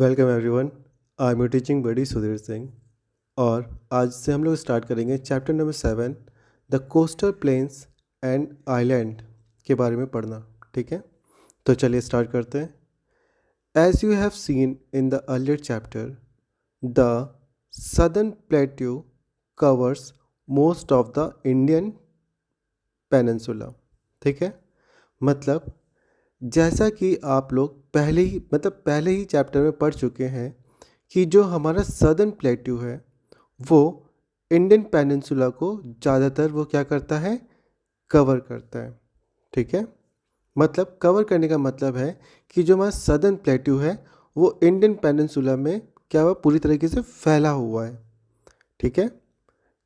Welcome everyone. I am teaching buddy Sudhir Singh और आज से हम लोग स्टार्ट करेंगे chapter number 7 the coastal plains and island के बारे में पढ़ना। ठीक है, तो चलिए स्टार्ट करते हैं। As you have seen in the earlier chapter, the southern plateau covers most of the Indian peninsula. ठीक है, मतलब जैसा कि आप लोग पहले ही चैप्टर में पढ़ चुके हैं कि जो हमारा सदर्न प्लेट्यू है वो इंडियन पेनिनसुला को ज़्यादातर वो क्या करता है, कवर करता है। ठीक है, मतलब कवर करने का मतलब है कि जो हमारा सदर्न प्लेट्यू है वो इंडियन पेनिनसुला में क्या हुआ, पूरी तरीके से फैला हुआ है। ठीक है,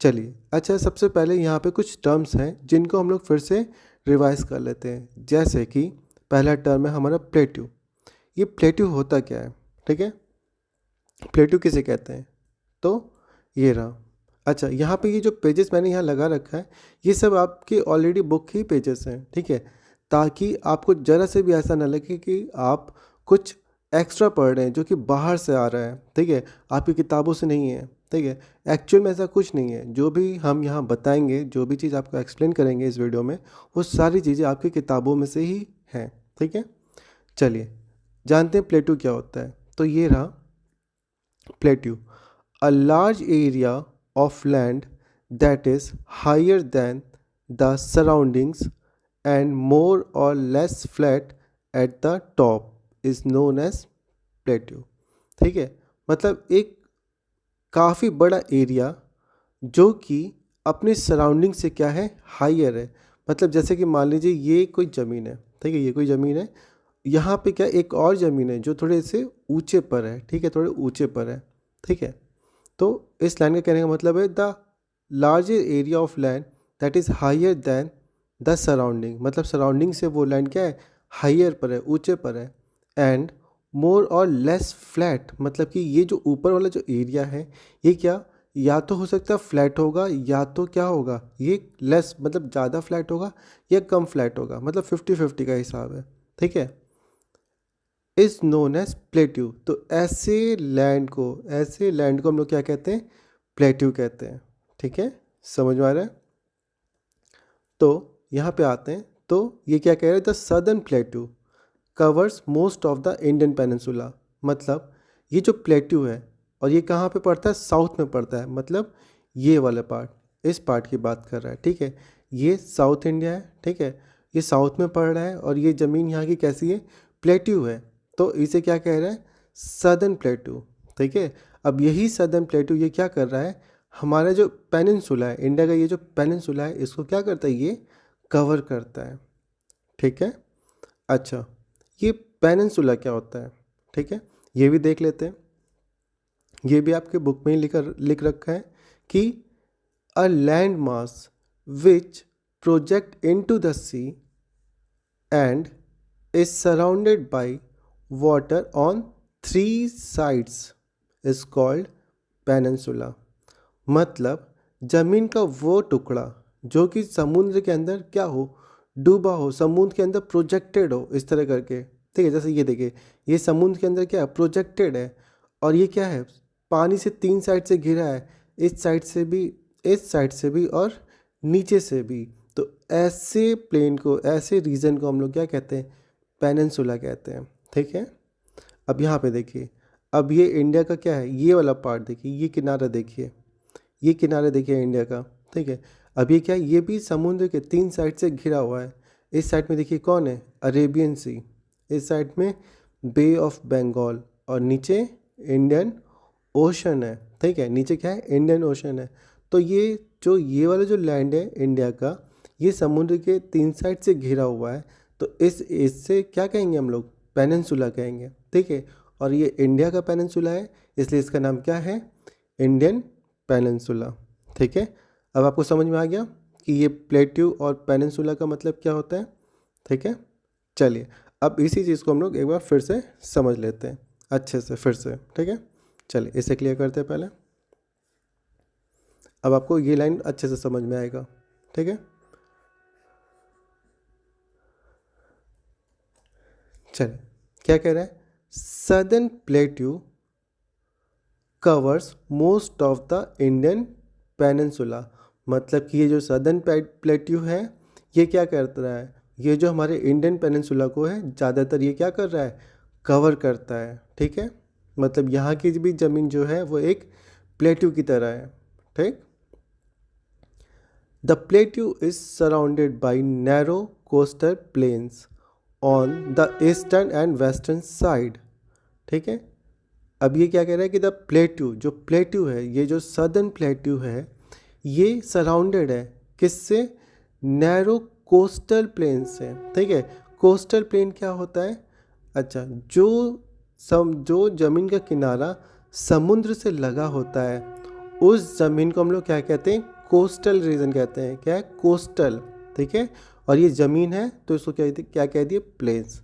चलिए अच्छा, सबसे पहले यहाँ पे कुछ टर्म्स हैं जिनको हम लोग फिर से रिवाइज कर लेते हैं। जैसे कि पहला टर्म है हमारा प्लेट्यू। ये प्लेट्यू होता क्या है? ठीक है, प्लेट्यू किसे कहते हैं? तो ये रहा। अच्छा, यहाँ पे ये जो पेजेस मैंने यहाँ लगा रखा है ये सब आपके ऑलरेडी बुक ही पेजेस हैं। ठीक है, ताकि आपको ज़रा से भी ऐसा ना लगे कि आप कुछ एक्स्ट्रा पढ़ रहे हैं जो कि बाहर से आ रहा है। ठीक है, आपकी किताबों से नहीं है। ठीक है, एक्चुअल में ऐसा कुछ नहीं है। जो भी हम यहाँ बताएंगे, जो भी चीज़ आपको एक्सप्लेन करेंगे इस वीडियो में, वो सारी चीज़ें आपकी किताबों में से ही हैं। ठीक है, चलिए जानते हैं प्लेट्यू क्या होता है। तो ये रहा plateau, a large area of land that is higher than the surroundings and more और less flat at the top is known as plateau. ठीक है, मतलब एक काफ़ी बड़ा एरिया जो कि अपने सराउंडिंग से क्या है, हायर है। मतलब जैसे कि मान लीजिए ये कोई ज़मीन है। ठीक है, ये कोई ज़मीन है, यहाँ पे क्या एक और ज़मीन है जो थोड़े से ऊंचे पर है। ठीक है, थोड़े ऊंचे पर है। ठीक है, तो इस लाइन का कहने का मतलब है the larger area of land that is higher than the surrounding. मतलब सराउंडिंग से वो लैंड क्या है, हायर पर है, ऊंचे पर है। एंड मोर और लेस फ्लैट, मतलब कि ये जो ऊपर वाला जो एरिया है ये क्या, या तो हो सकता है फ्लैट होगा या तो क्या होगा, ये लेस मतलब ज़्यादा फ्लैट होगा या कम फ्लैट होगा। मतलब 50-50 का हिसाब है। ठीक है, इज़ नोन एज प्लेट्यू। तो ऐसे लैंड को हम लोग क्या कहते हैं, प्लेट्यू कहते हैं। ठीक है, समझ में आ रहा है? तो यहाँ पे आते हैं, तो ये क्या कह रहे हैं, the southern plateau covers most of the Indian peninsula. मतलब ये जो प्लेट्यू है और ये कहाँ पे पड़ता है, साउथ में पड़ता है। मतलब ये वाला पार्ट, इस पार्ट की बात कर रहा है। ठीक है, ये साउथ इंडिया है। ठीक है, ये साउथ में पड़ रहा है और ये ज़मीन यहाँ की कैसी है, प्लेट्यू है। तो इसे क्या कह रहा है, सदर्न प्लेट्यू। ठीक है, अब यही सदर्न प्लेट्यू ये क्या कर रहा है, हमारा जो पेनिनसुला है, इंडिया का ये जो पेनिनसुला है, इसको क्या करता है, ये कवर करता है। ठीक है, अच्छा ये पेनिनसुला क्या होता है, ठीक है, ये भी देख लेते हैं। ये भी आपके बुक में ही लिख रखा है कि a land mass which project into the sea and is surrounded by water on 3 sides is called peninsula. मतलब जमीन का वो टुकड़ा जो कि समुद्र के अंदर क्या हो, डूबा हो, समुद्र के अंदर प्रोजेक्टेड हो, इस तरह करके। ठीक है, जैसे ये देखिए, ये समुद्र के अंदर क्या है, प्रोजेक्टेड है। और ये क्या है, पानी से 3 साइड से घिरा है, इस साइड से भी, इस साइड से भी और नीचे से भी। तो ऐसे प्लेन को, ऐसे रीजन को हम लोग क्या कहते हैं, पेनिनसुला कहते हैं। ठीक है, अब यहाँ पे देखिए, अब ये इंडिया का क्या है, ये वाला पार्ट देखिए, ये किनारा देखिए, ये किनारे देखिए इंडिया का। ठीक है, अब ये क्या है, ये भी समुद्र के 3 साइड से घिरा हुआ है। इस साइड में देखिए कौन है, अरेबियन सी, इस साइड में बे ऑफ बंगाल और नीचे इंडियन ओशन है। ठीक है, नीचे क्या है, इंडियन ओशन है। तो ये वाला जो लैंड है इंडिया का, ये समुद्र के 3 साइड से घिरा हुआ है। तो इससे क्या कहेंगे हम लोग, पेनिनसुला कहेंगे। ठीक है, और ये इंडिया का पेनिनसुला है, इसलिए इसका नाम क्या है, इंडियन पेनिनसुला। ठीक है, अब आपको समझ में आ गया कि ये प्लेट्यू और पेनिनसुला का मतलब क्या होता है। ठीक है, चलिए अब इसी चीज़ को हम लोग एक बार फिर से समझ लेते हैं अच्छे से फिर से। ठीक है, चलिए इसे क्लियर करते हैं पहले। अब आपको ये लाइन अच्छे से समझ में आएगा। ठीक है, चलिए क्या कह रहा है, southern plateau covers most of the Indian peninsula. मतलब कि ये जो सदर्न प्लेट्यू है ये क्या कर रहा है, ये जो हमारे इंडियन पेनिनसुला को है ज़्यादातर ये क्या कर रहा है, कवर करता है। ठीक है, मतलब यहाँ की भी ज़मीन जो है वो एक प्लेट्यू की तरह है। ठीक, the plateau is surrounded by narrow coastal planes on the eastern and western side. ठीक है, अब ये क्या कह रहा है कि द प्लेट्यू, जो प्लेट्यू है, ये जो सदर्न प्लेट्यू है, ये सराउंडेड है किससे, नैरो कोस्टल प्लेन से। ठीक है, कोस्टल प्लेन क्या होता है, अच्छा जो ज़मीन का किनारा समुद्र से लगा होता है उस ज़मीन को हम लोग क्या कहते हैं, कोस्टल रीजन कहते हैं। क्या है, कोस्टल। ठीक है, और ये ज़मीन है तो इसको क्या कह दिए, प्लेन्स।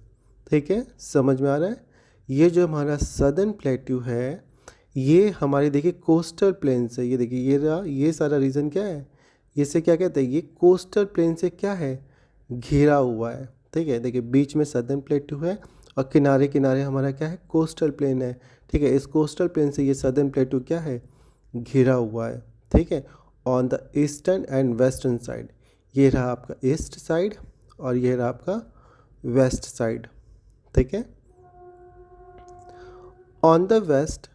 ठीक है, समझ में आ रहा है। ये जो हमारा सदर्न प्लेट्यू है ये हमारे देखिए कोस्टल प्लेन से, ये देखिए ये सारा रीजन क्या है, इसे क्या कहते हैं, ये कोस्टल प्लेन से क्या है, घिरा हुआ है। ठीक है, देखिए बीच में सदर्न प्लेट्यू है और किनारे किनारे हमारा क्या है, कोस्टल प्लेन है। ठीक है, इस कोस्टल प्लेन से ये सदर्न प्लेट्यू क्या है, घिरा हुआ है। ठीक है, on the eastern and western side, ये रहा आपका ईस्ट साइड और ये रहा आपका वेस्ट साइड। ठीक है, on the west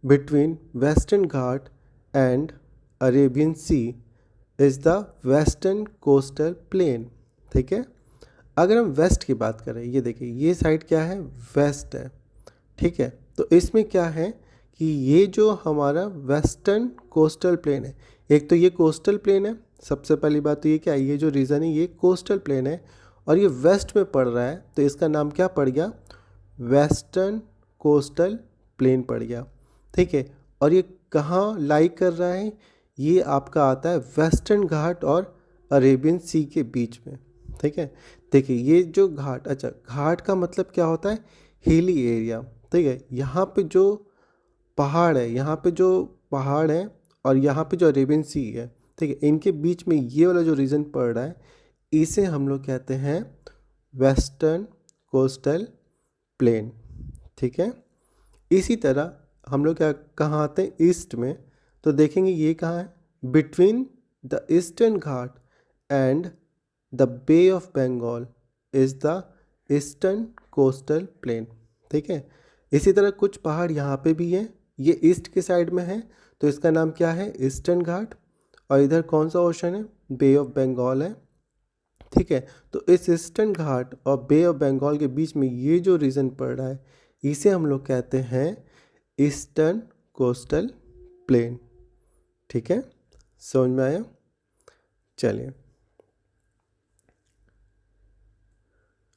between Western Ghat and Arabian Sea is the western coastal plain. ठीक है, अगर हम वेस्ट की बात करें, ये देखिए ये साइड क्या है, वेस्ट है। ठीक है, तो इसमें क्या है कि ये जो हमारा वेस्टर्न कोस्टल प्लेन है, एक तो ये कोस्टल प्लेन है, सबसे पहली बात तो ये क्या है, ये जो रीज़न है ये कोस्टल प्लेन है और ये वेस्ट में पड़ रहा है तो इसका नाम क्या पड़ गया, वेस्टर्न कोस्टल प्लेन पड़ गया। ठीक है, और ये कहाँ लाई कर रहा है, ये आपका आता है वेस्टर्न घाट और अरेबियन सी के बीच में। ठीक है, देखिए ये जो घाट, अच्छा घाट का मतलब क्या होता है, हिली एरिया। ठीक है, यहाँ पे जो पहाड़ है, यहाँ पे जो पहाड़ है और यहाँ पे जो अरेबियन सी है, ठीक है, इनके बीच में ये वाला जो रीजन पड़ रहा है इसे हम लोग कहते हैं वेस्टर्न कोस्टल प्लेन। ठीक है, इसी तरह हम लोग क्या कहाँ आते हैं, ईस्ट में, तो देखेंगे ये कहाँ है, between the Eastern Ghat and the bay of Bengal is the eastern coastal plain. ठीक है, इसी तरह कुछ पहाड़ यहाँ पे भी हैं, ये ईस्ट के साइड में है तो इसका नाम क्या है, ईस्टर्न घाट, और इधर कौन सा ओशन है, बे ऑफ बंगाल है। ठीक है, तो इस ईस्टर्न घाट और बे ऑफ बंगाल के बीच में ये जो रीजन पड़ रहा है इसे हम लोग कहते हैं ईस्टर्न कोस्टल प्लेन। ठीक है, समझ में आया। चलिए,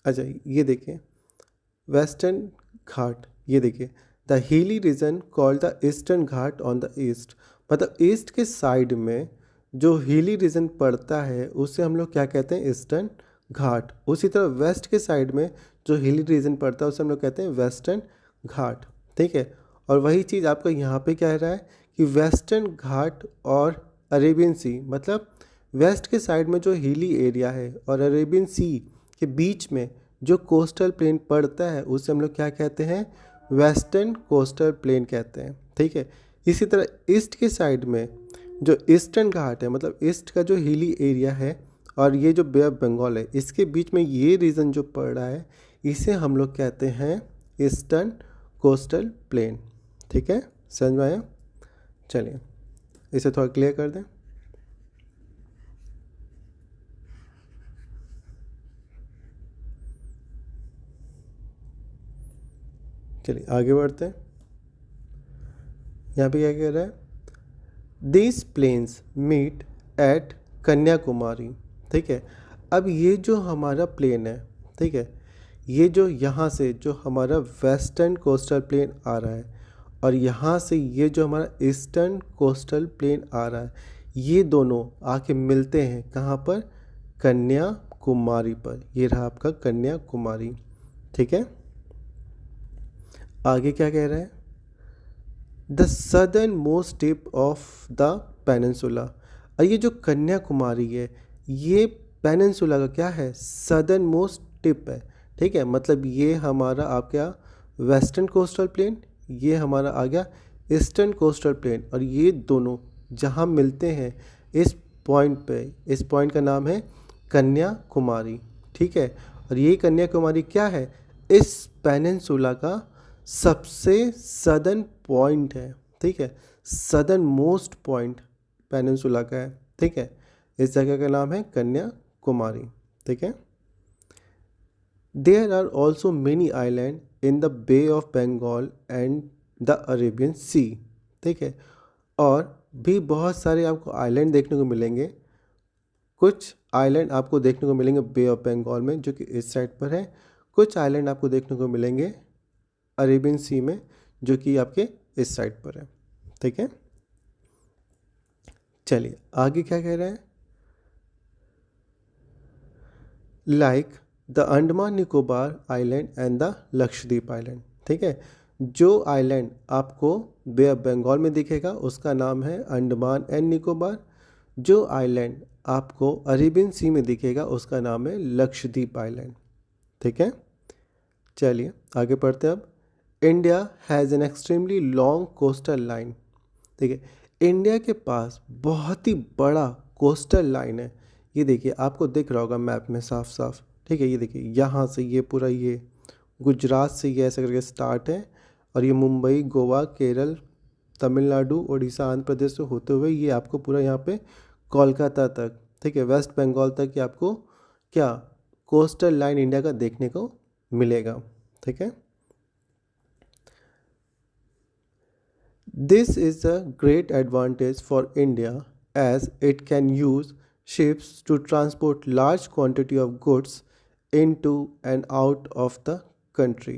अच्छा ये देखिए वेस्टर्न घाट, ये देखिए the hilly region called the Eastern Ghat on the east, मतलब ईस्ट के साइड में जो हिली रीजन पड़ता है उसे हम लोग क्या कहते हैं, ईस्टर्न घाट। उसी तरह वेस्ट के साइड में जो हिली रीजन पड़ता है उसे हम लोग कहते हैं वेस्टर्न घाट। ठीक है, और वही चीज़ आपका यहाँ पे कह रहा है कि वेस्टर्न घाट और अरेबियन सी, मतलब वेस्ट के साइड में जो हिली एरिया है और अरेबियन सी के बीच में जो कोस्टल प्लेन पड़ता है उसे हम लोग क्या कहते हैं, वेस्टर्न कोस्टल प्लेन कहते हैं। ठीक है, इसी तरह ईस्ट के साइड में जो ईस्टर्न घाट है, मतलब ईस्ट का जो हिली एरिया है और ये जो बे ऑफ बंगाल है, इसके बीच में ये रीजन जो पड़ रहा है इसे हम लोग कहते हैं ईस्टर्न कोस्टल प्लेन। ठीक है, समझ में आया। चलिए इसे थोड़ा क्लियर कर दें। चलिए आगे बढ़ते हैं। यहाँ पे क्या कह रहा है, this plains meet at Kanyakumari. ठीक है, अब ये जो हमारा प्लेन है, ठीक है, ये जो यहाँ से जो हमारा वेस्टर्न कोस्टल प्लेन आ रहा है और यहाँ से ये जो हमारा ईस्टर्न कोस्टल प्लेन आ रहा है, ये दोनों आके मिलते हैं कहाँ पर, कन्याकुमारी पर। ये रहा आपका कन्याकुमारी। ठीक है, आगे क्या कह रहा है, the southern most tip of the peninsula. और ये जो कन्याकुमारी है ये पेनिनसुला का क्या है, सदर्न मोस्ट टिप है। ठीक है, मतलब ये हमारा आपका वेस्टर्न कोस्टल प्लेन, ये हमारा आ गया ईस्टर्न कोस्टल प्लेन। और ये दोनों जहाँ मिलते हैं इस पॉइंट पे, इस पॉइंट का नाम है कन्याकुमारी, ठीक है। और ये कन्याकुमारी क्या है, इस पेनिनसुला का सबसे सदर्न पॉइंट है, ठीक है। सदर्न मोस्ट पॉइंट पेनिनसुला का है, ठीक है। इस जगह का नाम है कन्याकुमारी, ठीक है। There are also many island in the bay of Bengal and the Arabian sea, ठीक है। और भी बहुत सारे आपको आइलैंड देखने को मिलेंगे। कुछ आइलैंड आपको देखने को मिलेंगे बे ऑफ बंगाल में, जो कि इस साइड पर है। कुछ आइलैंड आपको देखने को मिलेंगे अरेबियन सी में, जो कि आपके इस साइड पर है, ठीक है। चलिए आगे क्या कह रहे हैं, like the Andaman Nicobar island and the Lakshadweep island, ठीक है। जो आइलैंड आपको बे ऑफ बंगाल में दिखेगा उसका नाम है अंडमान एंड निकोबार। जो आइलैंड आपको अरेबियन सी में दिखेगा उसका नाम है लक्षद्वीप आइलैंड, ठीक है। चलिए आगे पढ़ते हैं अब। India has an extremely long coastal line, ठीक है। इंडिया के पास बहुत ही बड़ा कोस्टल लाइन है। ये देखिए आपको दिख रहा होगा मैप में साफ साफ, ठीक है। ये देखिए यहाँ से ये पूरा ये गुजरात से ये ऐसे करके स्टार्ट है, और ये मुंबई, गोवा, केरल, तमिलनाडु, उड़ीसा, आंध्र प्रदेश से होते हुए ये आपको पूरा यहाँ पे कोलकाता तक, ठीक है, वेस्ट बंगाल तक ये आपको क्या कोस्टल लाइन इंडिया का देखने को मिलेगा, ठीक है। This is a great advantage for India as it can use ships to transport large quantity of goods into and out of the country.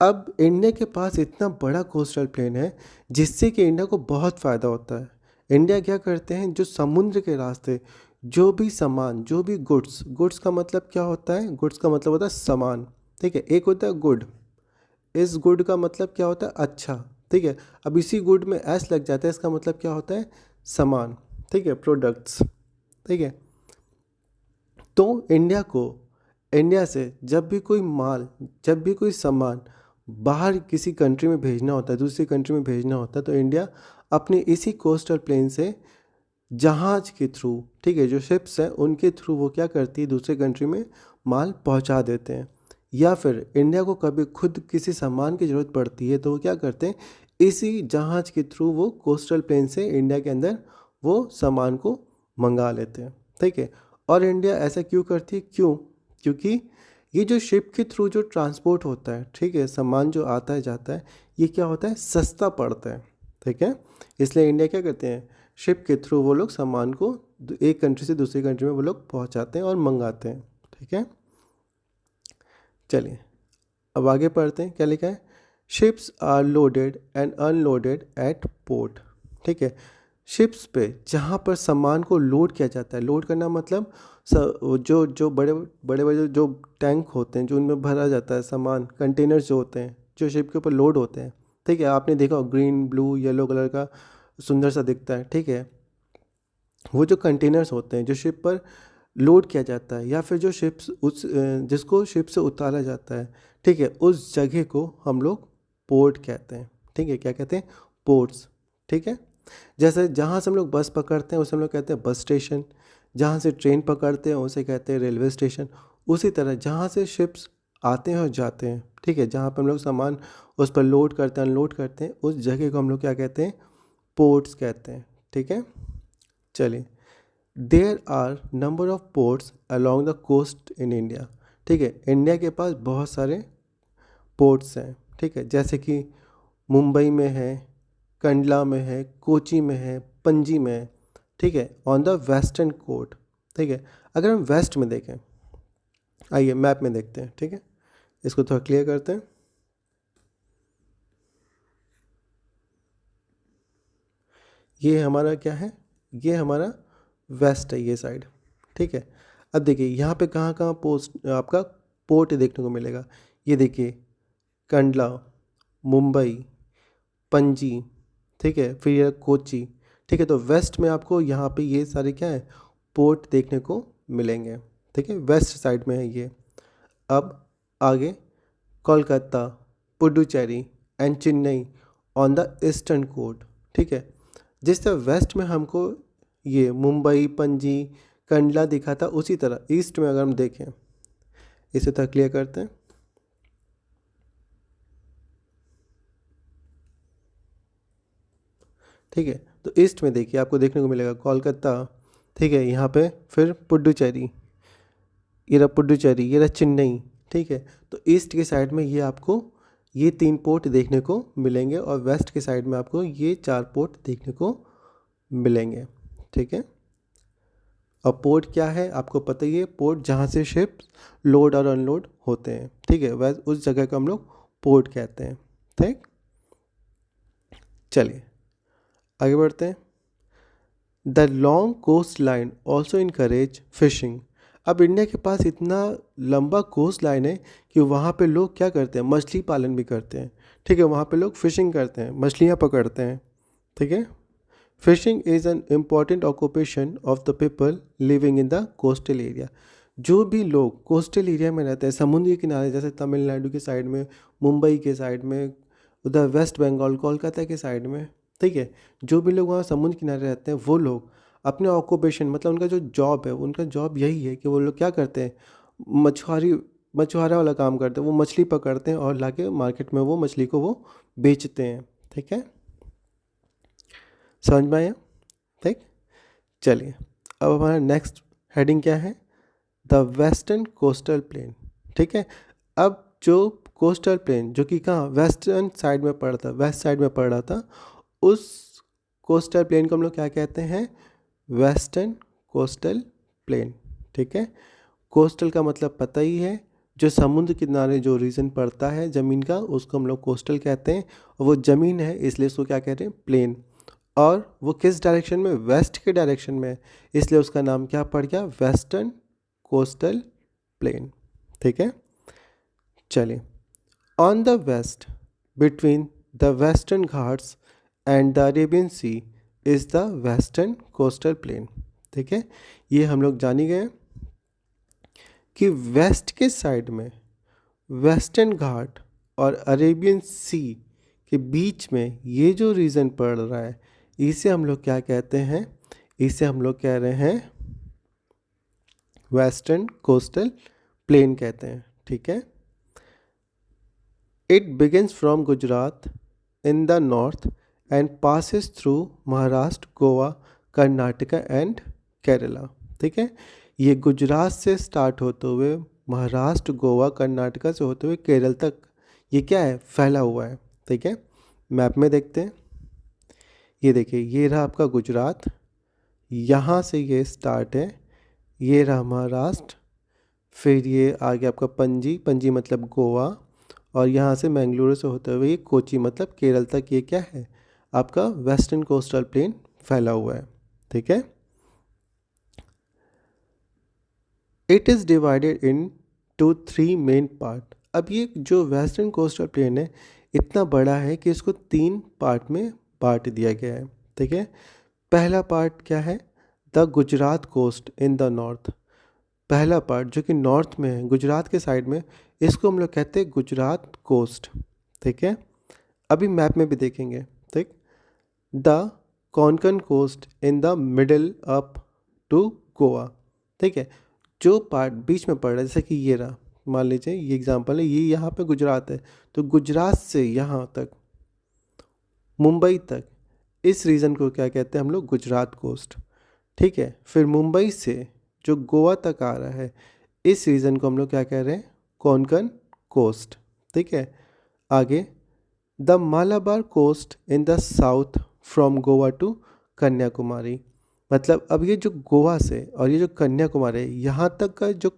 अब इंडिया के पास इतना बड़ा कोस्टल प्लेन है जिससे कि इंडिया को बहुत फ़ायदा होता है। इंडिया क्या करते हैं, जो समुद्र के रास्ते जो भी सामान, जो भी गुड्स, गुड्स का मतलब क्या होता है, गुड्स का मतलब होता है सामान, ठीक है। एक होता है गुड, इस गुड का मतलब क्या होता है अच्छा, ठीक है। अब इसी गुड में एस लग जाता है, इसका मतलब क्या होता है सामान, ठीक है, प्रोडक्ट्स, ठीक है। तो इंडिया से जब भी कोई माल, जब भी कोई सामान बाहर किसी कंट्री में भेजना होता है, दूसरी कंट्री में भेजना होता है, तो इंडिया अपने इसी कोस्टल प्लेन से जहाज के थ्रू, ठीक है, जो शिप्स हैं उनके थ्रू वो क्या करती है, दूसरे कंट्री में माल पहुंचा देते हैं। या फिर इंडिया को कभी खुद किसी सामान की ज़रूरत पड़ती है तो वो क्या करते हैं, इसी जहाज के थ्रू वो कोस्टल प्लेन से इंडिया के अंदर वो सामान को मंगा लेते हैं, ठीक है। और इंडिया ऐसा क्यों करती है, क्योंकि ये जो शिप के थ्रू जो ट्रांसपोर्ट होता है, ठीक है, सामान जो आता है जाता है, ये क्या होता है, सस्ता पड़ता है, ठीक है। इसलिए इंडिया क्या करते हैं, शिप के थ्रू वो लोग सामान को एक कंट्री से दूसरी कंट्री में वो लोग पहुंचाते हैं और मंगाते हैं, ठीक है। चलिए अब आगे पढ़ते हैं क्या लिखा है, ships are loaded and unloaded at port, ठीक है। शिप्स पे जहाँ पर सामान को लोड किया जाता है, लोड करना मतलब जो बड़े बड़े जो टैंक होते हैं, जो उनमें भरा जाता है सामान, कंटेनर्स जो होते हैं जो शिप के ऊपर लोड होते हैं, ठीक है। आपने देखा ग्रीन, ब्लू, येलो कलर का सुंदर सा दिखता है, ठीक है। वो जो कंटेनर्स होते हैं जो शिप पर लोड किया जाता है, या फिर जो शिप्स उस जिसको शिप से उतारा जाता है, ठीक है, उस जगह को हम लोग पोर्ट कहते हैं, ठीक है। क्या कहते हैं, पोर्ट्स, ठीक है। जैसे जहाँ से हम लोग बस पकड़ते हैं उसे हम लोग कहते हैं बस स्टेशन, जहाँ से ट्रेन पकड़ते हैं उसे कहते हैं रेलवे स्टेशन। उसी तरह जहाँ से शिप्स आते हैं और जाते हैं, ठीक है, जहाँ पर हम लोग सामान उस पर लोड करते हैं, अनलोड करते हैं, उस जगह को हम लोग क्या कहते हैं, पोर्ट्स कहते हैं, ठीक है। चलिए, there are number of ports along the coast in India, ठीक है। इंडिया के पास बहुत सारे पोर्ट्स हैं, ठीक है, जैसे कि मुंबई में है, कंडला में है, कोची में है, पणजी में है, ठीक है, ऑन द वेस्टर्न कोस्ट, ठीक है। अगर हम वेस्ट में देखें, आइए मैप में देखते हैं, ठीक है, इसको थोड़ा क्लियर करते हैं। ये हमारा क्या है, ये हमारा वेस्ट है, ये साइड, ठीक है। अब देखिए यहाँ पे कहाँ कहाँ पोस्ट आपका पोर्ट देखने को मिलेगा, ये देखिए कंडला, मुंबई, पणजी, ठीक है, फिर ये कोची, ठीक है। तो वेस्ट में आपको यहाँ पे ये सारे क्या है, पोर्ट देखने को मिलेंगे, ठीक है, वेस्ट साइड में है ये। अब आगे Kolkata, Puducherry and Chennai on the eastern coast. ठीक है, जिस तरह वेस्ट में हमको ये मुंबई, पणजी, कंडला दिखा था, उसी तरह ईस्ट में अगर हम देखें, इसे तरह क्लियर करते हैं। ठीक है, तो ईस्ट में देखिए आपको देखने को मिलेगा कोलकाता। ठीक है, यहाँ पे फिर पुडुचेरी, ये रहा पुडुचेरी, ये रहा चेन्नई। ठीक है, तो ईस्ट के साइड में ये आपको ये 3 पोर्ट देखने को मिलेंगे और वेस्ट के साइड में आपको ये 4 पोर्ट देखने को मिलेंगे। ठीक है, और पोर्ट क्या है आपको पता ही है, पोर्ट जहाँ से शिप लोड और अनलोड होते हैं। ठीक है, वह उस जगह को हम लोग पोर्ट कहते हैं। ठीक, चलिए आगे बढ़ते हैं। The long coastline also encourage fishing. अब इंडिया के पास इतना लंबा कोस्ट लाइन है कि वहाँ पे लोग क्या करते हैं, मछली पालन भी करते हैं। ठीक है, वहाँ पे लोग फिशिंग करते हैं, मछलियाँ पकड़ते हैं। ठीक है, fishing is an important occupation of the people living in the coastal area. जो भी लोग कोस्टल एरिया में रहते हैं, समुद्री किनारे, जैसे तमिलनाडु के साइड में, मुंबई के साइड में, उधर वेस्ट बंगाल कोलकाता के साइड में। ठीक है, जो भी लोग वहाँ समुद्र किनारे रहते हैं, वो लोग अपने ऑक्यूपेशन मतलब उनका जो जॉब है, उनका जॉब यही है कि वो लोग क्या करते हैं, मछुआरा वाला काम करते हैं। वो मछली पकड़ते हैं और लाके मार्केट में वो मछली को वो बेचते हैं। ठीक है, समझ में आया? ठीक, चलिए अब हमारा नेक्स्ट हेडिंग क्या है, द वेस्टर्न कोस्टल प्लेन। ठीक है, अब जो कोस्टल प्लेन जो कि कहाँ वेस्टर्न साइड में पड़ रहा था, वेस्ट साइड में पड़ रहा था, उस कोस्टल प्लेन को हम लोग क्या कहते हैं, वेस्टर्न कोस्टल प्लेन। ठीक है, कोस्टल का मतलब पता ही है, जो समुद्र किनारे जो रीजन पड़ता है ज़मीन का, उसको हम लोग कोस्टल कहते हैं। और वो ज़मीन है इसलिए उसको क्या कहते हैं, प्लेन। और वो किस डायरेक्शन में, वेस्ट के डायरेक्शन में, इसलिए उसका नाम क्या पड़ गया, वेस्टर्न कोस्टल प्लेन। ठीक है, चलिए, on the west between the Western Ghats and the Arabian Sea is the western coastal plain. ठीक है, ये हम लोग जान ही गए कि वेस्ट के साइड में वेस्टर्न घाट और अरेबियन सी के बीच में ये जो रीजन पड़ रहा है, इसे हम लोग क्या कहते हैं, इसे हम लोग कह रहे हैं वेस्टर्न कोस्टल प्लेन कहते हैं। ठीक है, it begins from Gujarat in the north and passes through Maharashtra, Goa, Karnataka and Kerala. ठीक है, ये गुजरात से स्टार्ट होते हुए महाराष्ट्र, गोवा, कर्नाटका से होते हुए केरल तक ये क्या है, फैला हुआ है। ठीक है, मैप में देखते हैं, ये देखिए, ये रहा आपका गुजरात, यहाँ से ये स्टार्ट है, ये रहा महाराष्ट्र, फिर ये आगे आपका पणजी, पणजी मतलब गोवा, और यहाँ से मैंगलोर से होते हुए ये कोची मतलब केरल तक, ये क्या है आपका वेस्टर्न कोस्टल प्लेन फैला हुआ है। ठीक है, it is divided into 3 main part. अब ये जो वेस्टर्न कोस्टल प्लेन है इतना बड़ा है कि इसको 3 पार्ट में बांट दिया गया है। ठीक है, पहला पार्ट क्या है, the Gujarat coast in the north. पहला पार्ट जो कि नॉर्थ में है, गुजरात के साइड में, इसको हम लोग कहते हैं गुजरात कोस्ट। ठीक है, अभी मैप में भी देखेंगे। ठीक, the Konkan coast in the middle up to Goa. ठीक है, जो पार्ट बीच में पड़ रहा है, जैसे कि ये रहा, मान लीजिए ये एग्जांपल है, ये यहाँ पे गुजरात है, तो गुजरात से यहाँ तक मुंबई तक, इस रीजन को क्या कहते हैं हम लोग, गुजरात कोस्ट। ठीक है, फिर मुंबई से जो गोवा तक आ रहा है, इस रीजन को हम लोग क्या कह रहे हैं, कोंकण कोस्ट। ठीक है, आगे the Malabar coast in the south from Goa to Kanyakumari. मतलब अब ये जो गोवा से और ये जो कन्याकुमारी है, यहाँ तक का जो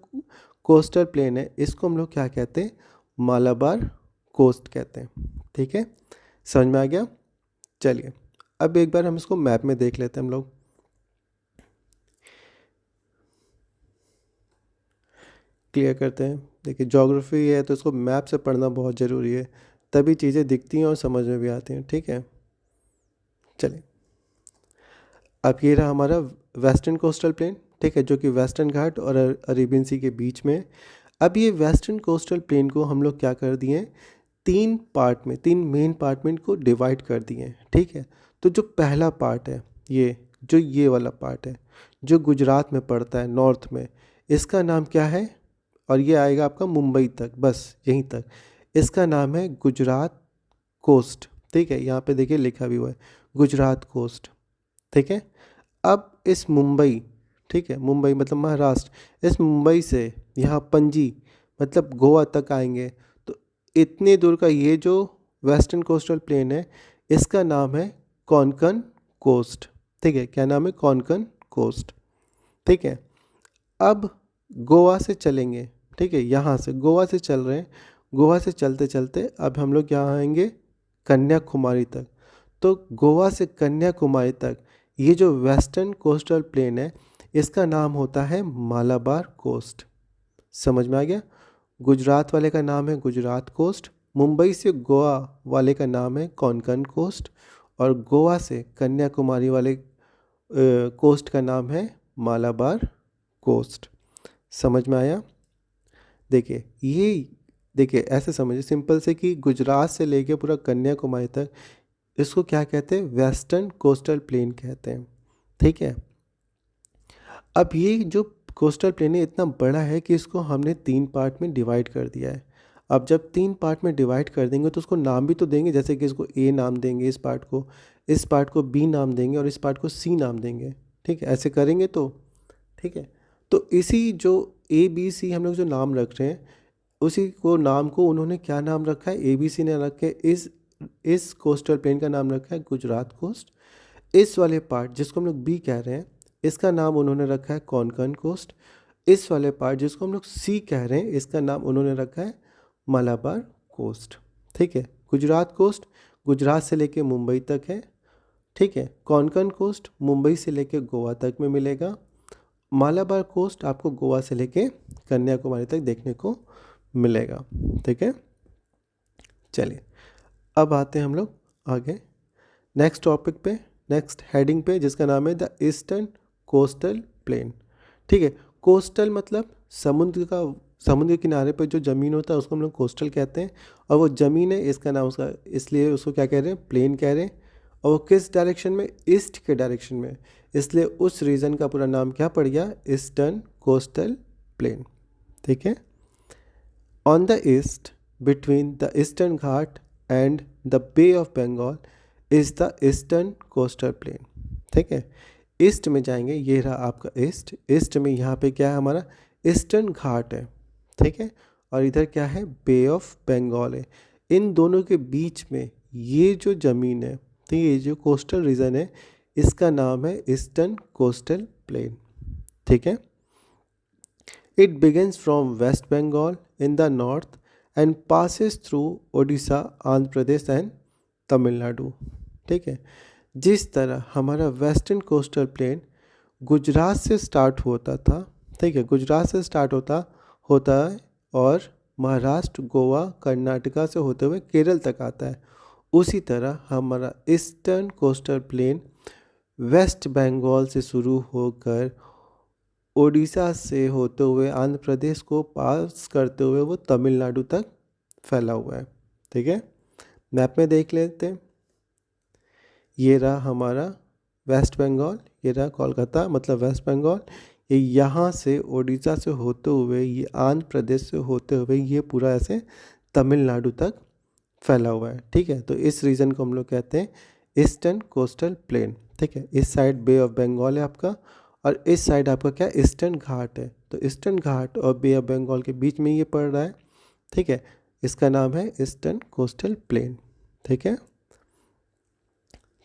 कोस्टल प्लेन है, इसको हम लोग क्या कहते हैं, मालाबार कोस्ट कहते हैं। ठीक है, समझ में आ गया? चलिए अब एक बार हम इसको मैप में देख लेते हैं हम लोग। क्लियर करते हैं। देखिए ज्योग्राफी है तो इसको मैप से पढ़ना बहुत ज़रूरी है, तभी चीज़ें दिखती हैं और समझ में भी आती हैं। ठीक है, चलिए अब ये रहा हमारा वेस्टर्न कोस्टल प्लेन। ठीक है, जो कि वेस्टर्न घाट और अरेबियन सी के बीच में। अब ये वेस्टर्न कोस्टल प्लेन को हम लोग क्या कर दिए, तीन पार्ट में, तीन मेन पार्ट में इनको डिवाइड कर दिए हैं, ठीक है। तो जो पहला पार्ट है, ये वाला पार्ट है जो गुजरात में पड़ता है नॉर्थ में, इसका नाम क्या है, और ये आएगा आपका मुंबई तक, बस यहीं तक, इसका नाम है गुजरात कोस्ट, ठीक है। यहाँ पे देखिए लिखा भी हुआ है गुजरात कोस्ट, ठीक है। अब इस मुंबई, ठीक है, मुंबई मतलब महाराष्ट्र, इस मुंबई से यहाँ पणजी मतलब गोवा तक आएंगे, तो इतने दूर का ये जो वेस्टर्न कोस्टल प्लेन है, इसका नाम है कोंकण कोस्ट, ठीक है। क्या नाम है? कोंकण कोस्ट, ठीक है। अब गोवा से चलेंगे, ठीक है, यहाँ से गोवा से चल रहे हैं, गोवा से चलते चलते अब हम लोग यहाँ आएंगे कन्याकुमारी तक। तो गोवा से कन्याकुमारी तक ये जो वेस्टर्न कोस्टल प्लेन है, इसका नाम होता है मालाबार कोस्ट। समझ में आ गया? गुजरात वाले का नाम है गुजरात कोस्ट, मुंबई से गोवा वाले का नाम है कोंकण कोस्ट, और गोवा से कन्याकुमारी वाले कोस्ट का नाम है मालाबार कोस्ट। समझ में आया? देखिए ऐसे समझिए सिंपल से कि गुजरात से लेके पूरा कन्याकुमारी तक इसको क्या कहते हैं? वेस्टर्न कोस्टल प्लेन कहते हैं, ठीक है। अब ये जो कोस्टल प्लेन है इतना बड़ा है कि इसको हमने तीन पार्ट में डिवाइड कर दिया है। अब जब तीन पार्ट में डिवाइड कर देंगे तो उसको नाम भी तो देंगे, जैसे कि इसको ए नाम देंगे, इस पार्ट को बी नाम देंगे और इस पार्ट को सी नाम देंगे, ठीक है। ऐसे करेंगे तो, ठीक है। तो इसी जो ए बी सी हम लोग जो नाम रख रहे हैं, उसी को नाम को उन्होंने क्या नाम रखा है? ए बी सी ने रख के इस कोस्टल प्लेन का नाम रखा है गुजरात कोस्ट। इस वाले पार्ट जिसको हम लोग बी कह रहे हैं, इसका नाम उन्होंने रखा है कोंकण कोस्ट। इस वाले पार्ट जिसको हम लोग सी कह रहे हैं, इसका नाम उन्होंने रखा है मालाबार कोस्ट, ठीक है। गुजरात कोस्ट गुजरात से लेके मुंबई तक है, ठीक है। कोंकण कोस्ट मुंबई से लेके गोवा तक में मिलेगा। मालाबार कोस्ट आपको गोवा से लेके कन्याकुमारी तक देखने को मिलेगा, ठीक है। चलिए अब आते हैं हम लोग आगे नेक्स्ट टॉपिक पे, नेक्स्ट हेडिंग पे, जिसका नाम है द ईस्टर्न कोस्टल प्लेन, ठीक है। कोस्टल मतलब समुद्र के किनारे पर जो ज़मीन होता है उसको हम लोग कोस्टल कहते हैं, और वो ज़मीन है इसका नाम उसका, इसलिए उसको क्या कह रहे हैं? प्लेन कह रहे हैं। और वो किस डायरेक्शन में? ईस्ट के डायरेक्शन में, इसलिए उस रीजन का पूरा नाम क्या पड़ गया? ईस्टर्न कोस्टल प्लेन, ठीक है। On the east between the Eastern Ghat and the bay of Bengal is the eastern coastal plain, ठीक है। ईस्ट में जाएंगे, ये रहा आपका ईस्ट, ईस्ट में यहाँ पे क्या है? हमारा ईस्टर्न घाट है, ठीक है। और इधर क्या है? बे ऑफ बंगाल है। इन दोनों के बीच में ये जो ज़मीन है, तो ये जो कोस्टल रीजन है, इसका नाम है ईस्टर्न कोस्टल प्लेन, ठीक है। It begins from West Bengal in the north and passes through Odisha, Andhra Pradesh and Tamil Nadu, ठीक है। जिस तरह हमारा वेस्टर्न कोस्टल प्लेन गुजरात से स्टार्ट होता था, ठीक है, गुजरात से स्टार्ट होता है और महाराष्ट्र, गोवा, कर्नाटका से होते हुए केरल तक आता है, उसी तरह हमारा eastern coastal plain West Bengal से शुरू होकर ओडिशा से होते हुए आंध्र प्रदेश को पास करते हुए वो तमिलनाडु तक फैला हुआ है, ठीक है। मैप में देख लेते हैं, ये रहा हमारा वेस्ट बंगाल, ये रहा कोलकाता मतलब वेस्ट बंगाल, ये यहाँ से ओडिशा से होते हुए, ये आंध्र प्रदेश से होते हुए ये पूरा ऐसे तमिलनाडु तक फैला हुआ है, ठीक है। तो इस रीजन को हम लोग कहते हैं ईस्टर्न कोस्टल प्लेन, ठीक है। इस साइड बे ऑफ बंगाल है आपका, और इस साइड आपका क्या? ईस्टर्न घाट है। तो ईस्टर्न घाट और बे ऑफ बंगाल के बीच में ये पड़ रहा है, ठीक है। इसका नाम है ईस्टर्न कोस्टल प्लेन, ठीक है।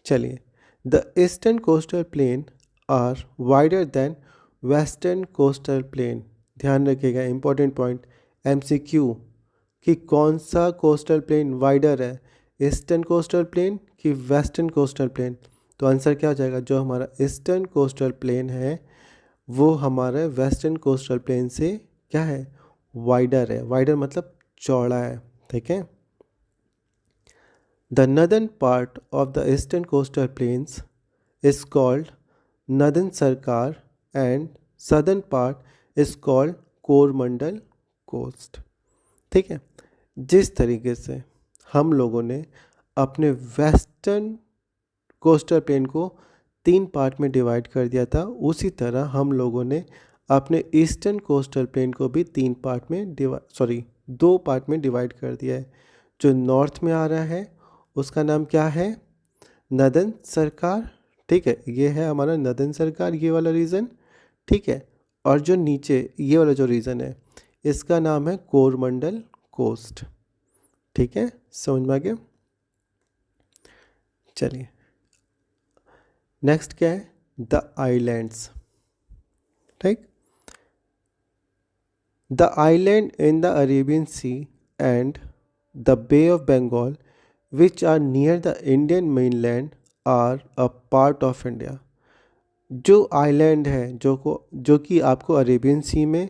चलिए, the eastern coastal plain are wider than western coastal plain. ध्यान रखिएगा, इंपॉर्टेंट पॉइंट, MCQ, कि कौन सा कोस्टल प्लेन वाइडर है, ईस्टर्न कोस्टल प्लेन कि वेस्टर्न कोस्टल प्लेन? तो आंसर क्या हो जाएगा? जो हमारा ईस्टर्न कोस्टल प्लेन है वो हमारे वेस्टर्न कोस्टल प्लेन से क्या है? वाइडर है। वाइडर मतलब चौड़ा है, ठीक है। The northern part of the eastern coastal plains is called northern Sarkar and southern part is called Coromandel coast, ठीक है। जिस तरीके से हम लोगों ने अपने वेस्टर्न कोस्टल प्लेन को 3 पार्ट में डिवाइड कर दिया था, उसी तरह हम लोगों ने अपने ईस्टर्न कोस्टल प्लेन को भी 2 पार्ट में डिवाइड कर दिया है। जो नॉर्थ में आ रहा है उसका नाम क्या है? नदन सरकार। ठीक है, ये है हमारा नदन सरकार, ये वाला रीजन। ठीक है, और जो नीचे ये वाला जो रीजन है इसका नाम है कोरमंडल कोस्ट। ठीक है, समझ में आ गया? चलिए नेक्स्ट क्या है? The islands. ठीक, the island in the Arabian sea and the bay of Bengal which are near the Indian mainland are a part of India. जो आइलैंड है जो कि आपको अरेबियन सी में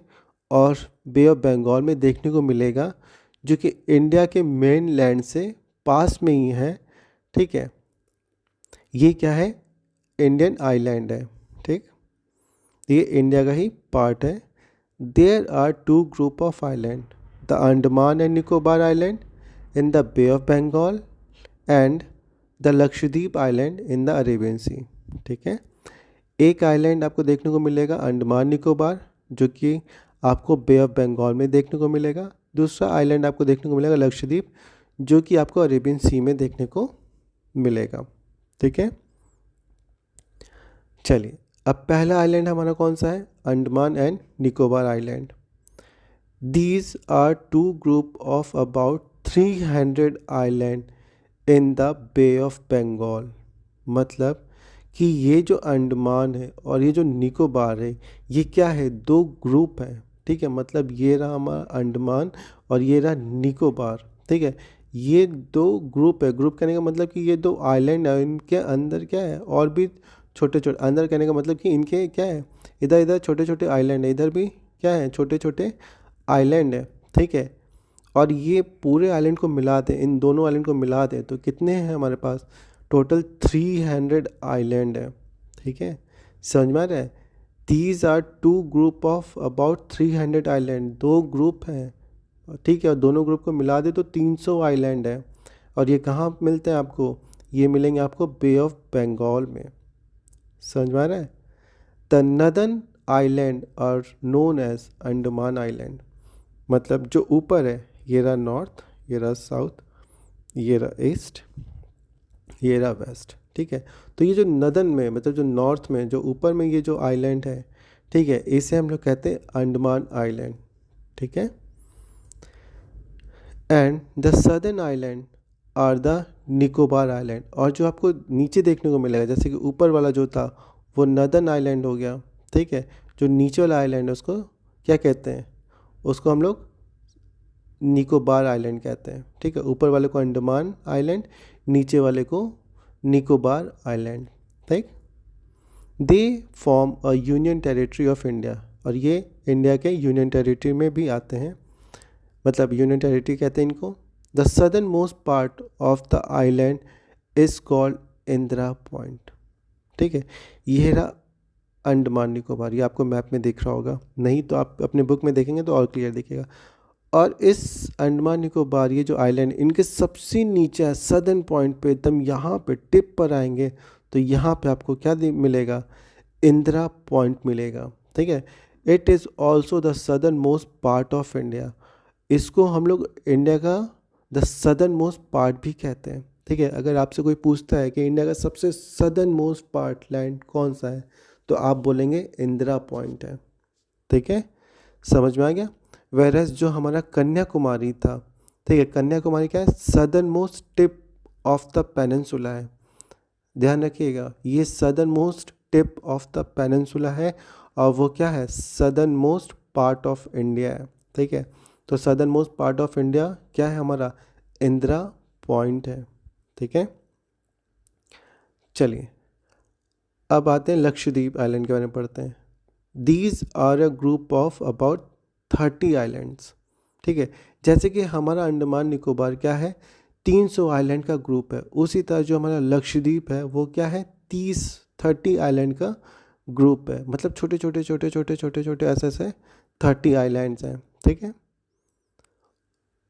और बे ऑफ बंगाल में देखने को मिलेगा, जो कि इंडिया के मेन लैंड से पास में ही है। ठीक है, ये क्या है? इंडियन आइलैंड है। ठीक, ये इंडिया का ही पार्ट है। There are 2 group of island, the Andaman and Nicobar island in the bay of Bengal and the Lakshadweep island in the Arabian sea. ठीक है, एक आइलैंड आपको देखने को मिलेगा अंडमान निकोबार, जो कि आपको बे ऑफ बंगाल में देखने को मिलेगा। दूसरा आइलैंड आपको देखने को मिलेगा लक्षद्वीप, जो कि आपको अरेबियन सी में देखने को मिलेगा। ठीक है, चलिए अब पहला आइलैंड हमारा कौन सा है? Andaman and Nicobar island. These are 2 group of about 300 island in the bay of Bengal. मतलब कि ये जो अंडमान है और ये जो निकोबार है, ये क्या है? 2 ग्रुप हैं। ठीक है, मतलब ये रहा हमारा अंडमान और ये रहा निकोबार। ठीक है, ये 2 ग्रुप है। ग्रुप कहने का मतलब कि ये 2 आइलैंड है, इनके अंदर क्या है और भी छोटे छोटे, अंदर कहने का मतलब कि इनके क्या है, इधर इधर छोटे छोटे आइलैंड है, इधर भी क्या है, छोटे छोटे आइलैंड है। ठीक है, और ये पूरे आइलैंड को मिला दें, इन दोनों आइलैंड को मिला दें तो कितने हैं हमारे पास? टोटल 300 आइलैंड है। ठीक है, समझ में आ रहा है? These are 2 group of about 300 island, 2 group हैं। ठीक है, और दोनों ग्रुप को मिला दे तो 300 आइलैंड है। और ये कहाँ मिलते हैं आपको? ये मिलेंगे आपको बे ऑफ बंगाल में। समझ में आ रहा है? The northern island are known as Andaman island. मतलब जो ऊपर है ये रहा नॉर्थ, ये रहा साउथ, ये रहा ईस्ट, ये रहा वेस्ट। ठीक है, तो ये जो नदन में मतलब जो नॉर्थ में जो ऊपर में ये जो आइलैंड है, ठीक है, इसे हम लोग कहते हैं अंडमान आइलैंड। ठीक है, and the southern island are the Nicobar island. और जो आपको नीचे देखने को मिलेगा, जैसे कि ऊपर वाला जो था वो नदर्न आइलैंड हो गया। ठीक है, जो नीचे वाला आइलैंड है उसको क्या कहते हैं? उसको हम लोग निकोबार आइलैंड कहते हैं। ठीक है, ऊपर वाले को अंडमान आइलैंड, नीचे वाले को निकोबार आइलैंड। ठीक, they form a union territory of India. और ये इंडिया के यूनियन टेरिटरी में भी आते हैं, मतलब यूनियन टेरिटरी कहते हैं इनको। The southern most part of the island is called Indira point. ठीक है, ये रहा अंडमान निकोबार, ये आपको मैप में दिख रहा होगा, नहीं तो आप अपने बुक में देखेंगे तो और क्लियर दिखेगा। और इस अंडमान निकोबार ये जो आइलैंड, इनके सबसे नीचे है सदर्न पॉइंट पे, एकदम यहाँ पे टिप पर आएंगे तो यहाँ पे आपको क्या मिलेगा? इंदिरा पॉइंट मिलेगा। ठीक है, it is also the southern most part of India. इसको हम लोग इंडिया का द सदर्न मोस्ट पार्ट भी कहते हैं। ठीक है, अगर आपसे कोई पूछता है कि इंडिया का सबसे सदर्न मोस्ट पार्ट लैंड कौन सा है, तो आप बोलेंगे इंदिरा पॉइंट है। ठीक है, समझ में आ गया? वेरस जो हमारा कन्याकुमारी था, ठीक है, कन्याकुमारी क्या है? Southern most tip of the peninsula है। ध्यान रखिएगा, ये southern most tip of the peninsula है और वो क्या है? Southern most part of India है। ठीक है, तो southern most part of India क्या है हमारा? इंदिरा पॉइंट है। ठीक है, चलिए अब आते हैं लक्षद्वीप आइलैंड के बारे में पढ़ते हैं। These are a group of about 30 islands. ठीक है, जैसे कि हमारा अंडमान निकोबार क्या है? 300 आइलैंड का ग्रुप है, उसी तरह जो हमारा लक्षद्वीप है वो क्या है? 30 आइलैंड का ग्रुप है। मतलब छोटे छोटे छोटे छोटे छोटे छोटे ऐसे ऐसे 30 आइलैंड्स हैं। ठीक है,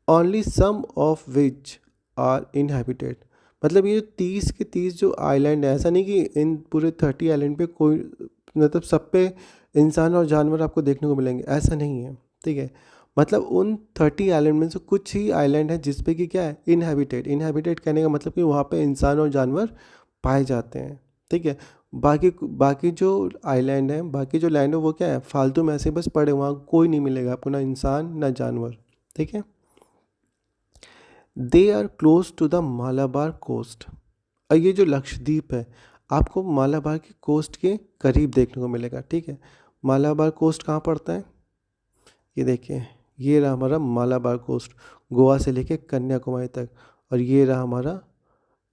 only some of which are inhabited. मतलब ये 30 के 30 जो आइलैंड है, ऐसा नहीं कि इन पूरे 30 आइलैंड पे कोई, मतलब सब पे इंसान और जानवर आपको देखने को मिलेंगे, ऐसा नहीं है, ठीक है। मतलब उन 30 आइलैंड में से कुछ ही आइलैंड है जिस पे कि क्या है, इनहैबिटेड। इनहैबिटेड कहने का मतलब कि वहाँ पे इंसान और जानवर पाए जाते हैं, ठीक है। बाकी बाकी जो आइलैंड है, बाकी जो लैंड है, वो क्या है, फालतू में ऐसे बस पड़े, वहाँ कोई नहीं मिलेगा आपको, ना इंसान ना जानवर, ठीक है। They are close to the Malabar coast. और ये जो लक्षद्वीप है, आपको मालाबार की कोस्ट के करीब देखने को मिलेगा, ठीक है। मालाबार कोस्ट कहाँ पड़ता है, ये देखिए, ये रहा हमारा मालाबार कोस्ट, गोवा से लेके कन्याकुमारी तक। और ये रहा हमारा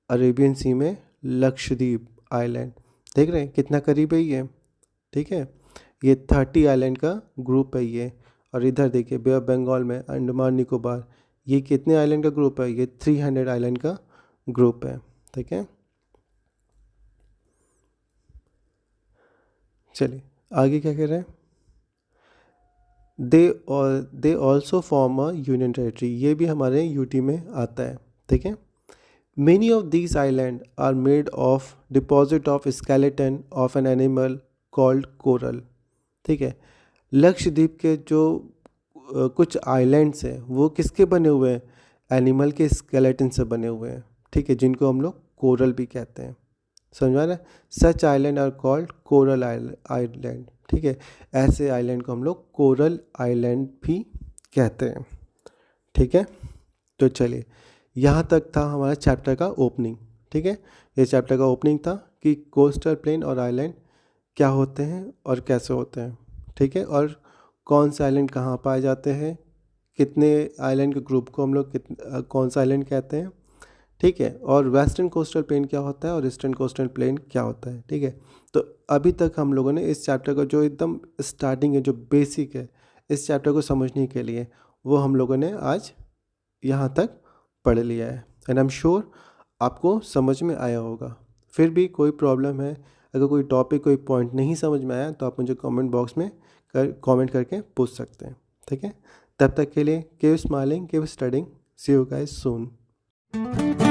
अरेबियन सी में लक्षद्वीप आइलैंड। देख रहे हैं कितना करीब है ये, ठीक है। ये 30 आइलैंड का ग्रुप है ये। और इधर देखिए बे ऑफ बंगाल में अंडमान निकोबार, ये कितने आइलैंड का ग्रुप है, ये 300 आइलैंड का ग्रुप है, ठीक है। चलिए आगे क्या कह रहे हैं, they also form a union territory, ये भी हमारे यूटी में आता है, ठीक है। Many of these island are made of deposit of skeleton of an animal called coral, ठीक है। लक्षद्वीप के जो कुछ आइलैंड्स हैं वो किसके बने हुए हैं, एनिमल के स्केलेटन से बने हुए हैं, ठीक है, जिनको हम लोग कोरल भी कहते हैं। समझ में आ रहा है, such island are called coral island, ठीक है। ऐसे आइलैंड को हम लोग कोरल आइलैंड भी कहते हैं, ठीक है। तो चलिए, यहाँ तक था हमारा चैप्टर का ओपनिंग, ठीक है। ये चैप्टर का ओपनिंग था कि कोस्टल प्लेन और आइलैंड क्या होते हैं और कैसे होते हैं, ठीक है। और कौन से आइलैंड कहाँ पाए जाते हैं, कितने आइलैंड के ग्रुप को हम लोग कौन सा आइलैंड कहते हैं, ठीक है। और वेस्टर्न कोस्टल प्लेन क्या होता है और ईस्टर्न कोस्टल प्लेन क्या होता है, ठीक है। तो अभी तक हम लोगों ने इस चैप्टर का जो एकदम स्टार्टिंग है, जो बेसिक है इस चैप्टर को समझने के लिए, वो हम लोगों ने आज यहाँ तक पढ़ लिया है। एंड आई एम श्योर आपको समझ में आया होगा। फिर भी कोई प्रॉब्लम है, अगर कोई टॉपिक कोई पॉइंट नहीं समझ में आया तो आप मुझे कमेंट बॉक्स में कमेंट करके पूछ सकते हैं, ठीक है। तब तक के लिए keep smiling, keep studying, see you guys soon.